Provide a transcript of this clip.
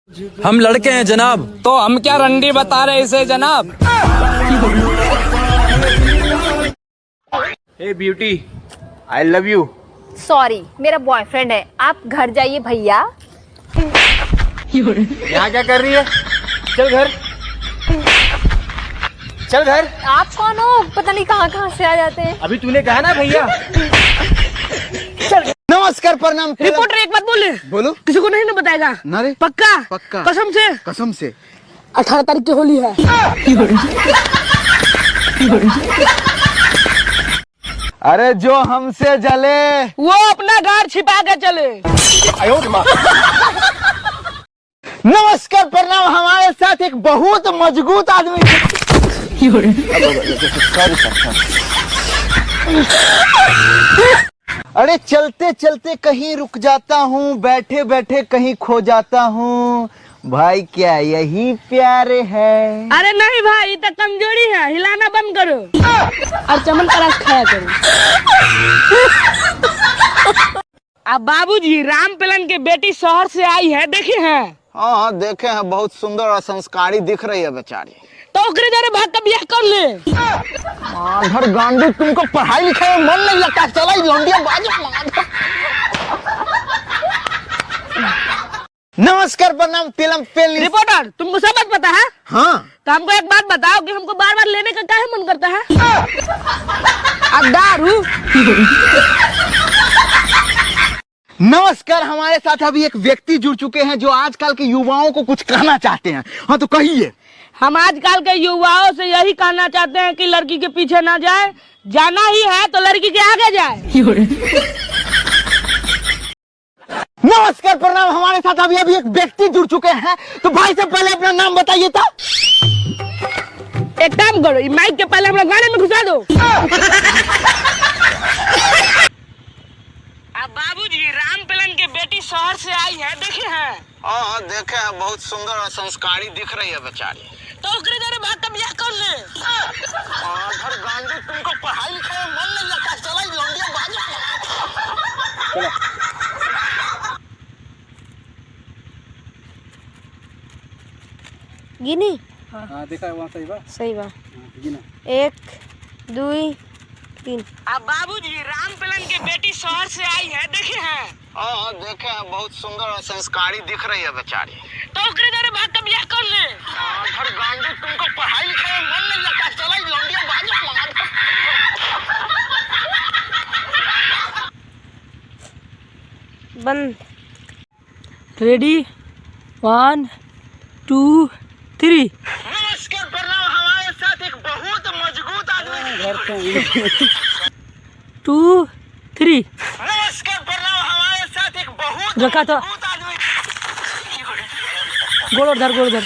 हम लड़के हैं जनाब। तो हम क्या रंडी बता रहे इसे जनाब। Hey beauty, I love you. Sorry, मेरा बॉयफ्रेंड है, आप घर जाइए भैया। यहाँ क्या कर रही है? चल घर, चल घर। आप कौन हो? पता नहीं कहाँ से आ जाते हैं। अभी तूने कहा ना भैया। नमस्कार, प्रणाम। रिपोर्टर एक बात बोले, बोलो। किसी को नहीं ना बताएगा ना रे, पक्का पक्का, कसम से। कसम से। 18 तारीख की होली है। अरे जो हमसे जले वो अपना घर छिपा के चले। नमस्कार, प्रणाम। हमारे साथ एक बहुत मजबूत आदमी। अरे चलते चलते कहीं रुक जाता हूँ, बैठे बैठे कहीं खो जाता हूँ। भाई क्या यही प्यार है? अरे नहीं भाई, तो कमजोरी है, हिलाना बंद करो और चमन का रस खाया करो। अब बाबूजी, राम पिलन की बेटी शहर से आई है, देखे हैं? हाँ देखे हैं, बहुत सुंदर और संस्कारी दिख रही है बेचारी। तो ओकरे जरे भाग का ब्याह कर ले। माधर गांडू, तुमको पढ़ाई लिखाई में मन नहीं लगता? चला लौंडिया बाजू। नमस्कार, प्रणाम। रिपोर्टर, तुमको सब बात पता है? हाँ। तो हमको एक बात बताओ कि हमको बार बार लेने का काहे मन करता है? अब दारू। नमस्कार, हमारे साथ अभी एक व्यक्ति जुड़ चुके हैं जो आजकल के युवाओं को कुछ कहना चाहते हैं। हाँ तो कहिए। हम आजकल के युवाओं से यही कहना चाहते हैं कि लड़की के पीछे ना जाए, जाना ही है तो लड़की के आगे जाए। नमस्कार, प्रणाम। हमारे साथ अभी एक व्यक्ति जुड़ चुके हैं, तो भाई से पहले अपना नाम बताइए था। एक काम करो, माइक के पहले अपना गाने में घुसा दो। अब बाबूजी, राम पिलन की बेटी शहर से आई है, देखे हैं? हाँ देखे हैं, बहुत सुंदर और संस्कारी दिख रही है बेचारी। तो ओकरे जरे भाग का ब्याह कर ले। माधर गांडू, तुमको पढ़ाई लिखाई में मन नहीं लगता? चला लौंडिया बाजू। गिनी? हाँ देखा है वहाँ, सही बात। सही बात। गिना। 1 2 3। अब बाबूजी, राम पिलन की बेटी शहर से आई है, देखे हैं? हाँ देखे हैं, बहुत सुंदर और संस्कारी दिख रही है बेचारी। तो ओकरे जरे भाग का ब्याह कर ले। माधर गांडू, तुमको पढ़ाई लिखाई में मन नहीं लगता? चला लौंडिया बाजू। बंद। रेडी, 1 2 3। नमस्कार, प्रणाम। हमारे साथ एक बहुत मजबूत आदमी। 2 3। नमस्कार, प्रणाम। हमारे साथ एक बहुत रखा था। मजबूत आदमी। गोड़ धर, गोड़ धर।